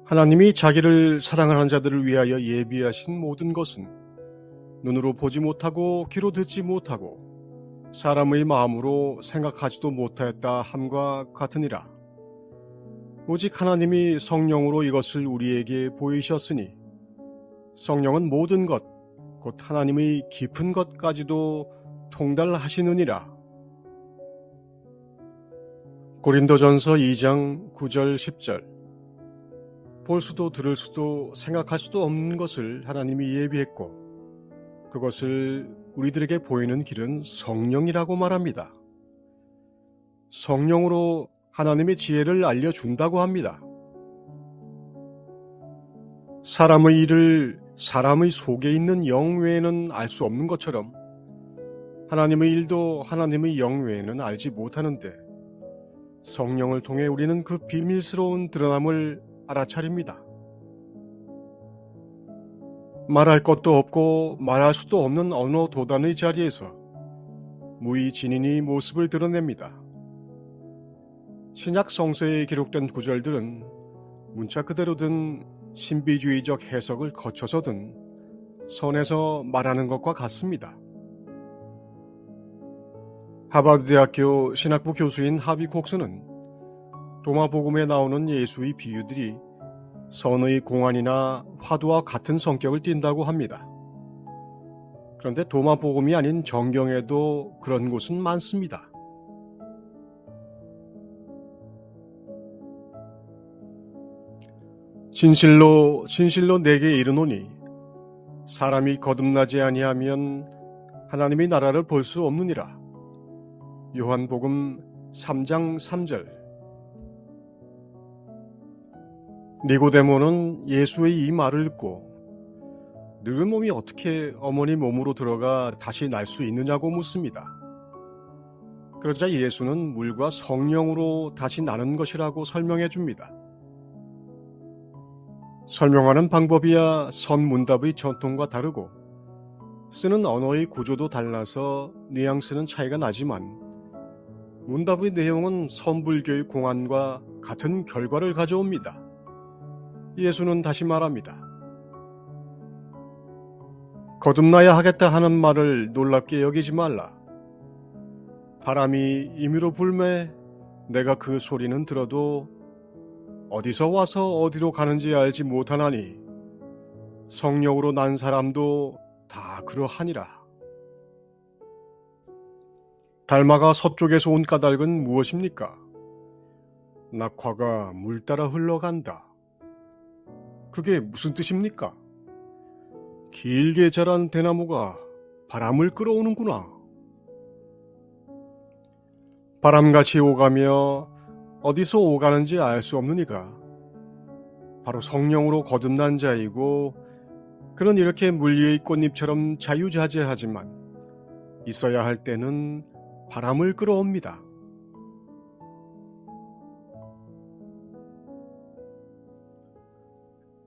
하나님이 자기를 사랑하는 자들을 위하여 예비하신 모든 것은 눈으로 보지 못하고 귀로 듣지 못하고 사람의 마음으로 생각하지도 못하였다 함과 같으니라. 오직 하나님이 성령으로 이것을 우리에게 보이셨으니 성령은 모든 것, 곧 하나님의 깊은 것까지도 통달하시느니라. 고린도전서 2장 9절 10절. 볼 수도 들을 수도 생각할 수도 없는 것을 하나님이 예비했고 그것을 우리들에게 보이는 길은 성령이라고 말합니다. 성령으로 하나님의 지혜를 알려준다고 합니다. 사람의 일을 사람의 속에 있는 영 외에는 알 수 없는 것처럼 하나님의 일도 하나님의 영 외에는 알지 못하는데 성령을 통해 우리는 그 비밀스러운 드러남을 알아차립니다. 말할 것도 없고 말할 수도 없는 언어 도단의 자리에서 무의진인이 모습을 드러냅니다. 신약 성서에 기록된 구절들은 문자 그대로든 신비주의적 해석을 거쳐서든 선에서 말하는 것과 같습니다. 하버드 대학교 신학부 교수인 하비 콕스는 도마복음에 나오는 예수의 비유들이 선의 공안이나 화두와 같은 성격을 띈다고 합니다. 그런데 도마복음이 아닌 정경에도 그런 곳은 많습니다. 진실로 내게 이르노니 사람이 거듭나지 아니하면 하나님의 나라를 볼 수 없느니라. 요한복음 3장 3절. 니고데모는 예수의 이 말을 듣고 늙은 몸이 어떻게 어머니 몸으로 들어가 다시 날 수 있느냐고 묻습니다. 그러자 예수는 물과 성령으로 다시 나는 것이라고 설명해 줍니다. 설명하는 방법이야 선문답의 전통과 다르고 쓰는 언어의 구조도 달라서 뉘앙스는 차이가 나지만 문답의 내용은 선불교의 공안과 같은 결과를 가져옵니다. 예수는 다시 말합니다. 거듭나야 하겠다 하는 말을 놀랍게 여기지 말라. 바람이 임의로 불매 내가 그 소리는 들어도 어디서 와서 어디로 가는지 알지 못하나니 성령으로 난 사람도 다 그러하니라. 달마가 서쪽에서 온 까닭은 무엇입니까? 낙화가 물 따라 흘러간다. 그게 무슨 뜻입니까? 길게 자란 대나무가 바람을 끌어오는구나. 바람같이 오가며 어디서 오가는지 알 수 없는 이가 바로 성령으로 거듭난 자이고 그는 이렇게 물 위의 꽃잎처럼 자유자재하지만 있어야 할 때는 바람을 끌어옵니다.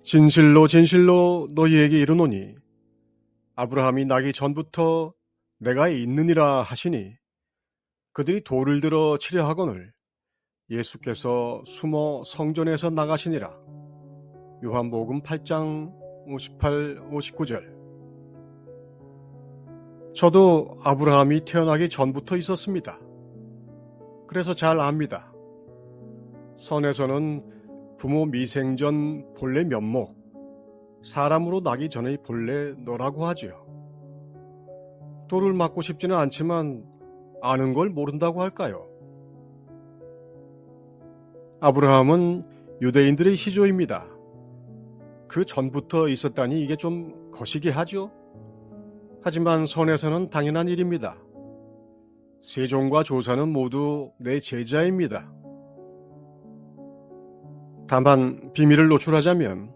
진실로 너희에게 이르노니 아브라함이 나기 전부터 내가 있느니라 하시니 그들이 돌을 들어 치려 하거늘 예수께서 숨어 성전에서 나가시니라. 요한복음 8장 58, 59절. 저도 아브라함이 태어나기 전부터 있었습니다. 그래서 잘 압니다. 선에서는 부모 미생전 본래 면목, 사람으로 나기 전의 본래 너라고 하지요. 돌을 맞고 싶지는 않지만 아는 걸 모른다고 할까요? 아브라함은 유대인들의 시조입니다. 그 전부터 있었다니 이게 좀 거시기 하죠? 하지만 선에서는 당연한 일입니다. 세종과 조사는 모두 내 제자입니다. 다만 비밀을 노출하자면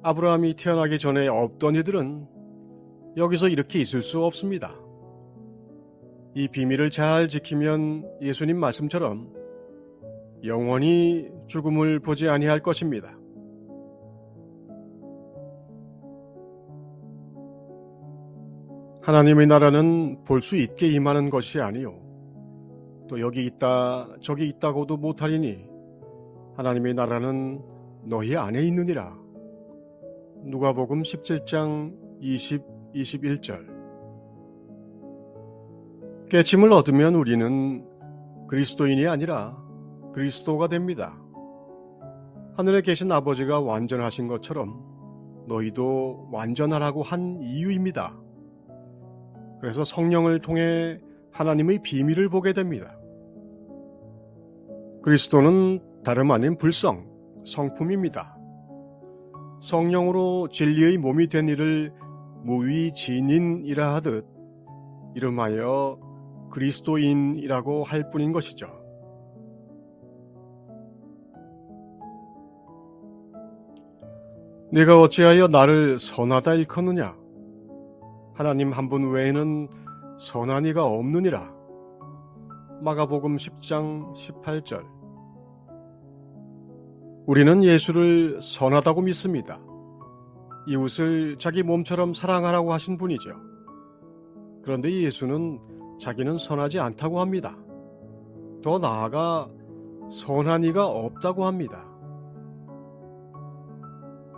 아브라함이 태어나기 전에 없던 이들은 여기서 이렇게 있을 수 없습니다. 이 비밀을 잘 지키면 예수님 말씀처럼 영원히 죽음을 보지 아니할 것입니다. 하나님의 나라는 볼 수 있게 임하는 것이 아니요 또 여기 있다 저기 있다고도 못하리니 하나님의 나라는 너희 안에 있느니라. 누가복음 17장 20, 21절. 깨침을 얻으면 우리는 그리스도인이 아니라 그리스도가 됩니다. 하늘에 계신 아버지가 완전하신 것처럼 너희도 완전하라고 한 이유입니다. 그래서 성령을 통해 하나님의 비밀을 보게 됩니다. 그리스도는 다름 아닌 불성, 성품입니다. 성령으로 진리의 몸이 된 이를 무위진인이라 하듯 이름하여 그리스도인이라고 할 뿐인 것이죠. 네가 어찌하여 나를 선하다 일컫느냐? 하나님 한 분 외에는 선한 이가 없느니라. 마가복음 10장 18절. 우리는 예수를 선하다고 믿습니다. 이웃을 자기 몸처럼 사랑하라고 하신 분이죠. 그런데 예수는 자기는 선하지 않다고 합니다. 더 나아가 선한 이가 없다고 합니다.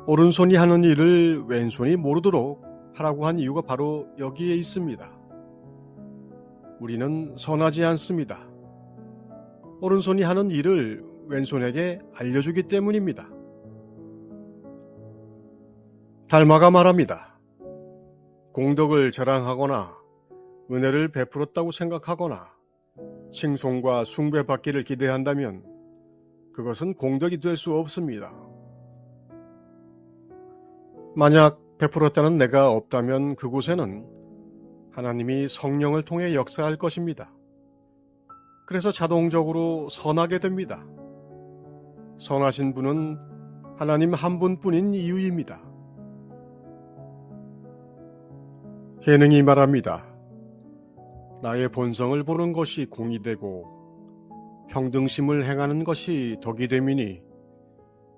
오른손이 하는 일을 왼손이 모르도록 하라고 한 이유가 바로 여기에 있습니다. 우리는 선하지 않습니다. 오른손이 하는 일을 왼손에게 알려주기 때문입니다. 달마가 말합니다. 공덕을 자랑하거나 은혜를 베풀었다고 생각하거나 칭송과 숭배받기를 기대한다면 그것은 공덕이 될 수 없습니다. 만약 베풀었다는 내가 없다면 그곳에는 하나님이 성령을 통해 역사할 것입니다. 그래서 자동적으로 선하게 됩니다. 선하신 분은 하나님 한 분뿐인 이유입니다. 예능이 말합니다. 나의 본성을 보는 것이 공이 되고 평등심을 행하는 것이 덕이 됨이니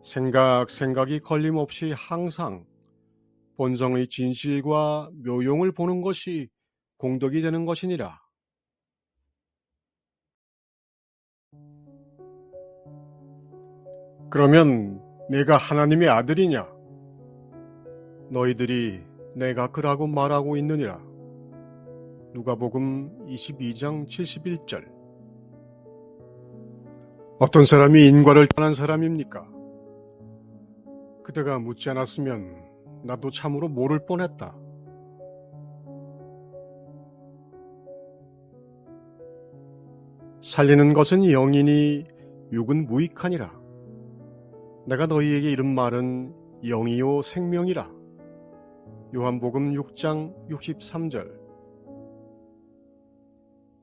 생각이 걸림없이 항상 본성의 진실과 묘용을 보는 것이 공덕이 되는 것이니라. 그러면 내가 하나님의 아들이냐? 너희들이 내가 그라고 말하고 있느니라. 누가복음 22장 71절. 어떤 사람이 인과를 떠난 사람입니까? 그대가 묻지 않았으면 나도 참으로 모를 뻔했다. 살리는 것은 영이니 육은 무익하니라. 내가 너희에게 이른 말은 영이요 생명이라. 요한복음 6장 63절.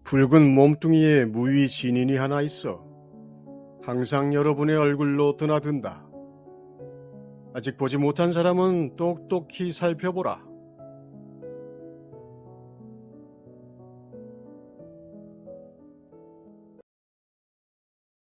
붉은 몸뚱이에 무위진인이 하나 있어 항상 여러분의 얼굴로 드나든다. 아직 보지 못한 사람은 똑똑히 살펴보라.